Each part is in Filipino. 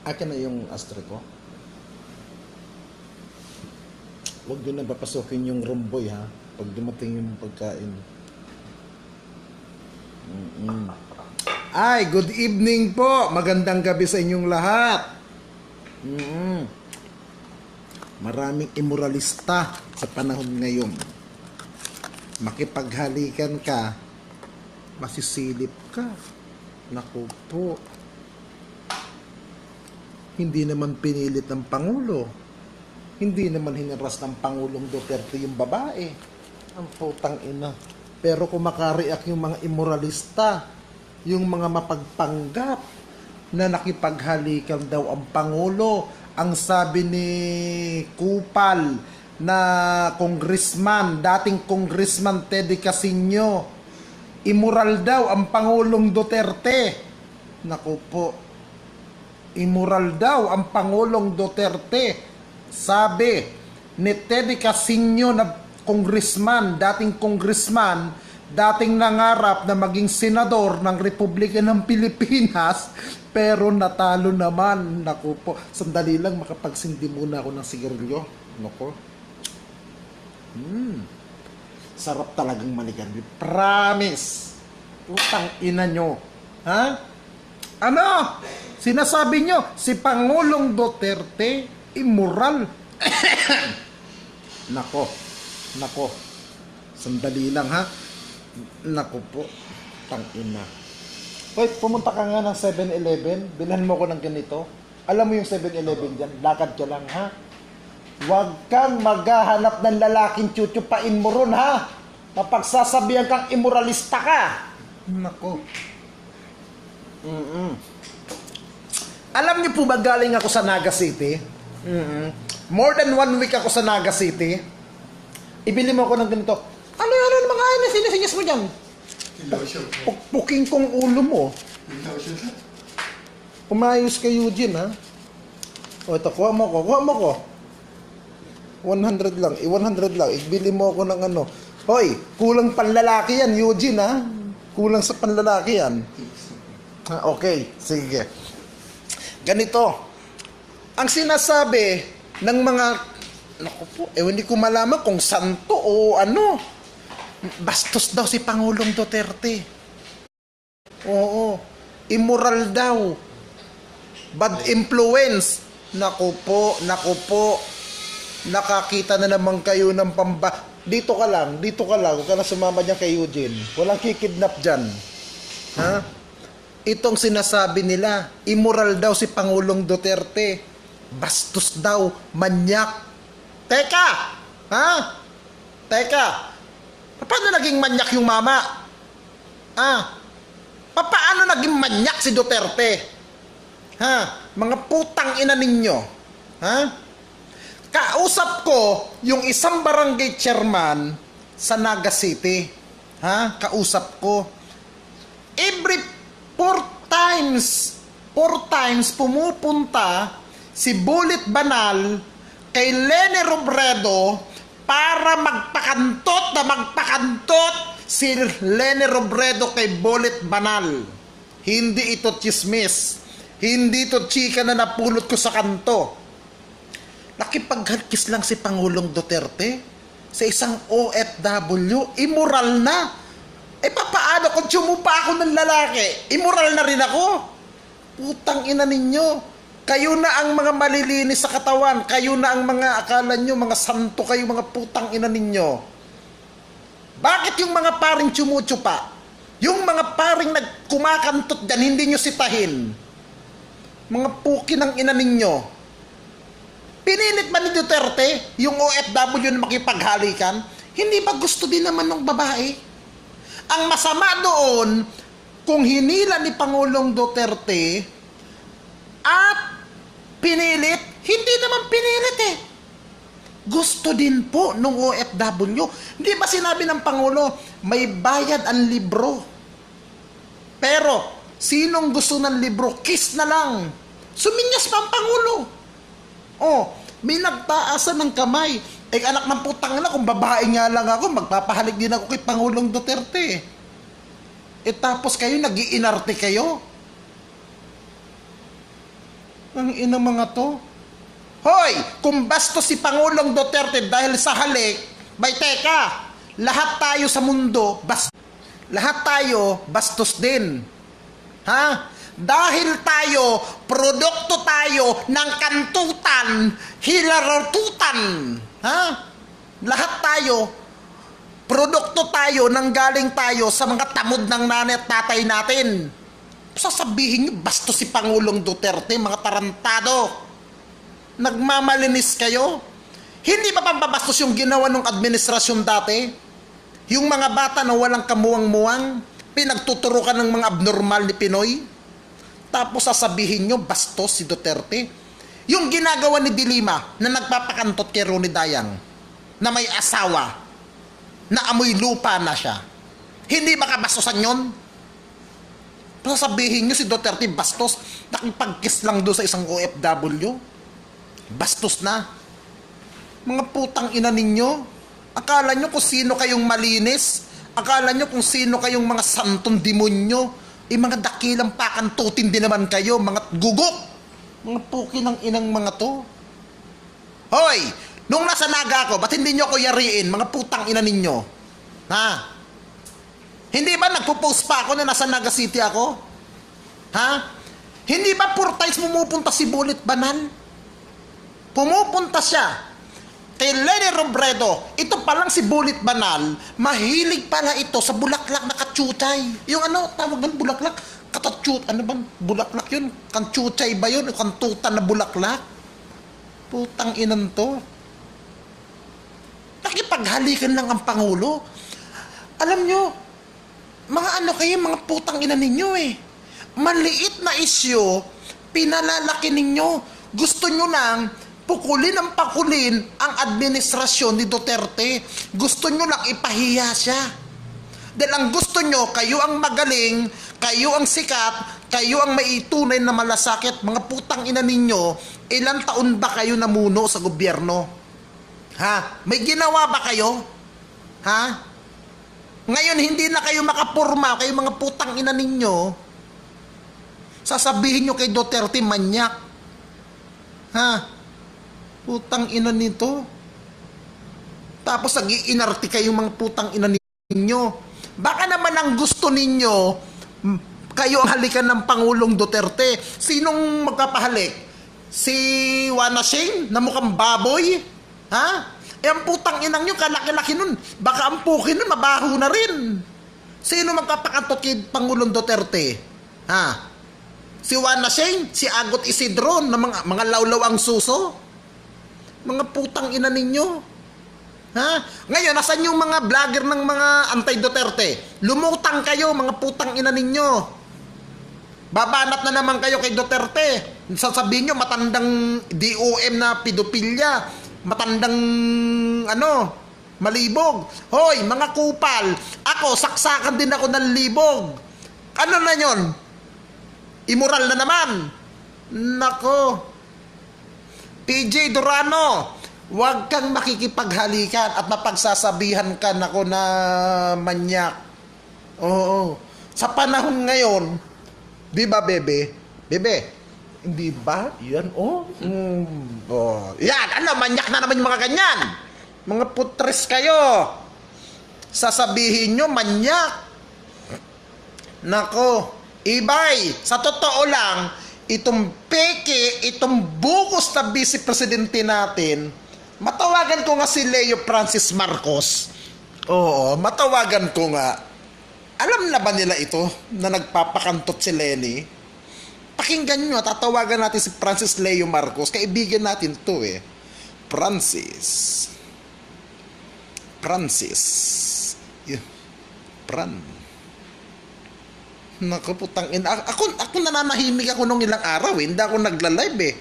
Akin na yung astre ko. Huwag din na papasukin yung rumboy ha. Pag dumating yung pagkain. Ay, good evening po. Magandang gabi sa inyong lahat. Maraming immoralista sa panahon ngayon. Makipaghalikan ka, masisilip ka. Naku po. Hindi naman pinilit ng Pangulo. Hindi naman hinaras ng Pangulong Duterte yung babae. Ang putang ina. Pero kumakareact yung mga immoralista, yung mga mapagpanggap na nakipaghalikan daw ang Pangulo. Ang sabi ni Kupal na congressman, dating congressman Teddy Casino, immoral daw ang Pangulong Duterte. Naku po. Immoral daw ang Pangulong Duterte. Sabi ni Teddy Casino na congressman, dating nangarap na maging senador ng Republika ng Pilipinas, pero natalo naman. Naku po. Sandali lang, makapagsindi muna ako ng sigarilyo. Naku. Sarap talagang maligan. Promise. Putang ina nyo. Ha? Ano? Sinasabi nyo, si Pangulong Duterte, immoral. Nako. Sandali lang ha. Nako po. Tangina. Hoy, pumunta ka nga ng 7-Eleven. Bilhan mo ko ng ganito. Alam mo yung 7-Eleven dyan. Lakad ka lang ha. Huwag kang maghahanap ng lalaking chuchupain mo ron ha. Mapagsasabihan kang immoralista ka. Nako. Alam niyo po ba galing ako sa Naga City? More than 1 week ako sa Naga City. Ibili mo ako ng ganito. Ano mga sinis mo dyan? Pukpuking kong ulo mo. Umayos kay Eugene ha. O ito, kuha mo ko. 100 lang. 100 lang. Ibili mo ako ng ano. Hoy, kulang panlalaki yan, Eugene ha. Kulang sa panlalaki yan. Okay, sige. Ganito, ang sinasabi ng mga, naku po, hindi ko malaman kung santo o ano, bastos daw si Pangulong Duterte. Oo, immoral daw, bad influence. Naku po, nakakita na naman kayo ng dito ka lang, huwag ka na sumama dyan kay Eugene. Walang kikidnap dyan. Ha? Itong sinasabi nila, immoral daw si Pangulong Duterte. Bastos daw, manyak. Teka! Ha? Teka! Paano naging manyak yung mama? Paano naging manyak si Duterte? Ha? Mga putang ina ninyo. Ha? Kausap ko yung isang barangay chairman sa Naga City. Ha? Kausap ko. Every 4 times pumupunta si Bullet Banal kay Leni Robredo para magpakantot si Leni Robredo kay Bullet Banal. Hindi ito chismis. Hindi ito chika na napulot ko sa kanto. Nakipaghalkis lang si Pangulong Duterte sa isang OFW. Immoral na. Papaano kung tsumupa ako ng lalaki? Immoral na rin ako. Putang ina ninyo. Kayo na ang mga malilinis sa katawan. Kayo na ang mga akala nyo, mga santo kayo, mga putang ina ninyo. Bakit yung mga paring tsumutsupa? Yung mga paring nagkumakantot dyan, hindi nyo sitahin. Mga puki ng ina ninyo. Pinilit ba ni Duterte yung OFW na makipaghalikan? Hindi ba gusto din naman ng babae? Ang masama doon, kung hinila ni Pangulong Duterte at pinilit, hindi naman pinilit eh. Gusto din po nung OFW. Hindi ba sinabi ng Pangulo, may bayad ang libro? Pero, sinong gusto ng libro, kiss na lang. Suminyas pa ang Pangulo. May nagtaasan ng kamay. Anak ng putang na, kung babae nga lang ako, magpapahalik din ako kay Pangulong Duterte. Tapos kayo, nag-iinarte kayo. Ang inang mga to. Hoy, kung bastos si Pangulong Duterte dahil sa halik, bay teka, lahat tayo sa mundo, lahat tayo bastos din. Ha? Dahil tayo, produkto tayo ng kantutan, hilarotutan. Ha? Lahat tayo, produkto tayo, nanggaling tayo sa mga tamod ng nanay at tatay natin. Sasabihin nyo, bastos si Pangulong Duterte, mga tarantado. Nagmamalinis kayo. Hindi ba pambabastos yung ginawa ng administrasyon dati? Yung mga bata na walang kamuwang-muwang, pinagtuturo ka ng mga abnormal ni Pinoy. Tapos sasabihin nyo, bastos si Duterte. Yung ginagawa ni Dilima na nagpapakantot kay Ronnie Dayang, na may asawa, na amoy lupa na siya. Hindi ba kabastosan yun? Sasabihin nyo si Duterte bastos, nakipag-kiss lang doon sa isang OFW. Bastos na. Mga putang ina ninyo, akala nyo kung sino kayong malinis? Akala nyo kung sino kayong mga santong demonyo? Mga dakilang pakantutin din naman kayo, mga gugok. Mga puki ng inang mga to. Hoy, nung nasa Naga ako, ba't hindi nyo ako yariin, mga putang ina ninyo? Ha? Hindi ba nagpo-post pa ako na nasa Naga City ako? Ha? Hindi ba 4 times pumupunta si Bulit Banal? Pumupunta siya kay Leni Robredo. Ito pa lang si Bulit Banal, mahilig pala ito sa bulaklak na katsutay. Yung ano, tawag ng bulaklak? Katatsut, ano bang bulaklak yun? Kantsutay ba yun? Kantutan na bulaklak? Putang inan to. Nakipaghalikan lang ang Pangulo. Alam nyo, mga ano kayo, mga putang ina ninyo eh. Maliit na isyu, pinalalaki ninyo. Gusto nyo nang pukulin ang pakulin ang administrasyon ni Duterte. Gusto nyo lang ipahiya siya. Dahil ang gusto nyo, kayo ang magaling, kayo ang sikat, kayo ang maitunay na malasakit. Mga putang ina ninyo, ilang taon ba kayo namuno sa gobyerno? Ha? May ginawa ba kayo? Ha? Ngayon, hindi na kayo makapurma, kayo mga putang ina ninyo. Sasabihin nyo kay Duterte, manyak. Ha? Putang ina nito. Tapos nag-iinarte kayong mga putang ina ninyo. Baka naman ang gusto ninyo, kayo ang halikan ng Pangulong Duterte. Sinong magpapahalik? Si Juana Shane na mukhang baboy? Ha? Ang putang inang nyo, kalaki-laki nun. Baka ang pukin nun, mabaho na rin. Sino magpapakantot kay Pangulong Duterte? Ha? Si Juana Shane? Si Agot Isidro na mga lawlaw ang suso? Mga putang ina ninyo. Ha? Ngayon, nasan yung mga vlogger ng mga anti-Duterte? Lumutang kayo, mga putang ina ninyo. Babanat na naman kayo kay Duterte. Sasabihin nyo, matandang DOM na pedopilya. Matandang, malibog. Hoy, mga kupal. Ako, saksakan din ako ng libog. Ano na yon? Immoral na naman. Nako. PJ Durano, huwag kang makikipaghalikan at mapagsasabihan ka nako na manyak. Oo. Sa panahon ngayon, di ba, bebe? Bebe, hindi ba? Yan, oh. Oh. Yan, manyak na naman yung mga ganyan. Mga putres kayo. Sasabihin nyo, manyak. Nako, ibay, sa totoo lang, itong peke, itong bukos na vice presidente natin, matawagan ko nga si Leo Francis Marcos. Oo, matawagan ko nga. Alam na ba nila ito na nagpapakantot si Lenny? Pakinggan nyo, tatawagan natin si Francis Leo Marcos. Kaibigan natin to eh. Francis. Naku, putang ina. Ako nananahimik ako nung ilang araw eh. Hindi ako nagla-live eh.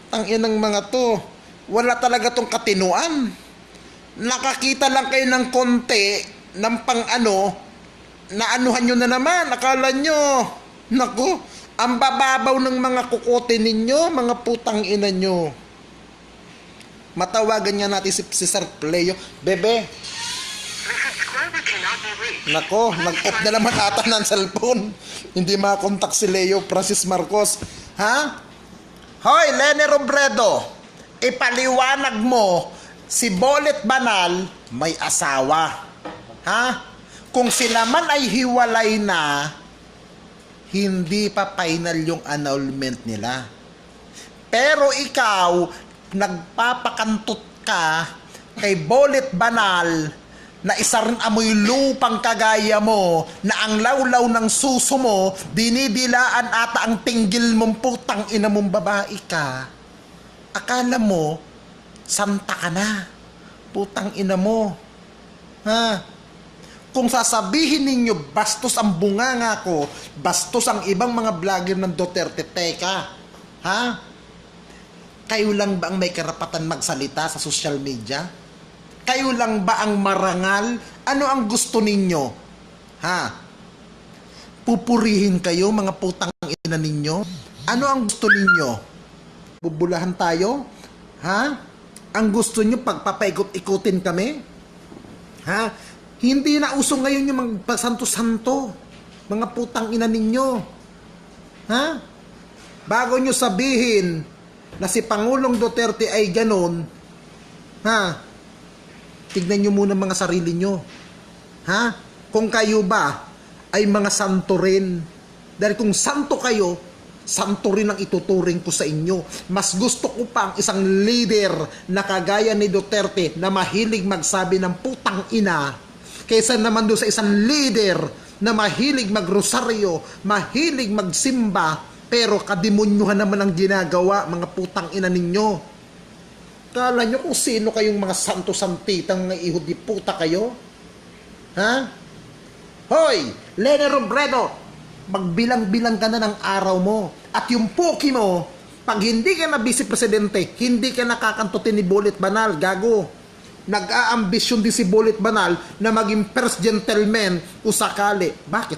Tanginang mga to. Wala talaga tong katinuan. Nakakita lang kayo ng konti ng naanuhan nyo na naman. Akala nyo. Naku, ang bababaw ng mga kukote ninyo, mga putang ina nyo. Matawagan niya natin si Sir Leo. Bebe. Nako, nag-off na naman ata ng cellphone. Hindi makakontak si Leo Francis Marcos. Ha? Hoy, Leni Robredo, ipaliwanag mo, si Bolit Banal may asawa. Ha? Kung sila man ay hiwalay na, hindi pa final yung annulment nila. Pero ikaw, nagpapakantot ka kay Bolit Banal na isa rin amoy lupang kagaya mo na ang lawlaw ng suso mo, dinidilaan ata ang tinggil mong putang ina mong babae ka. Akala mo, santa ka na. Putang ina mo. Ha? Kung sasabihin ninyo, bastos ang bunganga ko, bastos ang ibang mga vlogger ng Duterte, teka. Ha? Kayo lang ba ang may karapatan magsalita sa social media? Kayo lang ba ang marangal? Ano ang gusto ninyo? Ha? Pupurihin kayo, mga putang ina ninyo? Ano ang gusto ninyo? Bubulahan tayo? Ha? Ang gusto nyo pagpapaikot-ikutin kami? Ha? Hindi na uso ngayon yung magpasanto-santo. Mga putang ina ninyo. Ha? Bago nyo sabihin na si Pangulong Duterte ay ganon, ha? Tignan nyo muna mga sarili nyo. Ha? Kung kayo ba ay mga santo rin. Dahil kung santo kayo, santo rin ang ituturing ko sa inyo. Mas gusto ko pa ang isang leader na kagaya ni Duterte na mahilig magsabi ng putang ina kaysa naman doon sa isang leader na mahilig magrosaryo, mahilig magsimba, pero kademonyuhan naman ang ginagawa, mga putang ina ninyo. Kala nyo kung sino kayong mga santo-santitang mga ihod di puta kayo? Ha? Hoy, Leni Robredo, magbilang-bilang ka na ng araw mo. At yung poki mo, pag hindi ka na vice presidente, hindi ka nakakantutin ni Bolit Banal, gago. Nag-aambisyon din si Bolit Banal na maging first gentleman kung sakali. Bakit?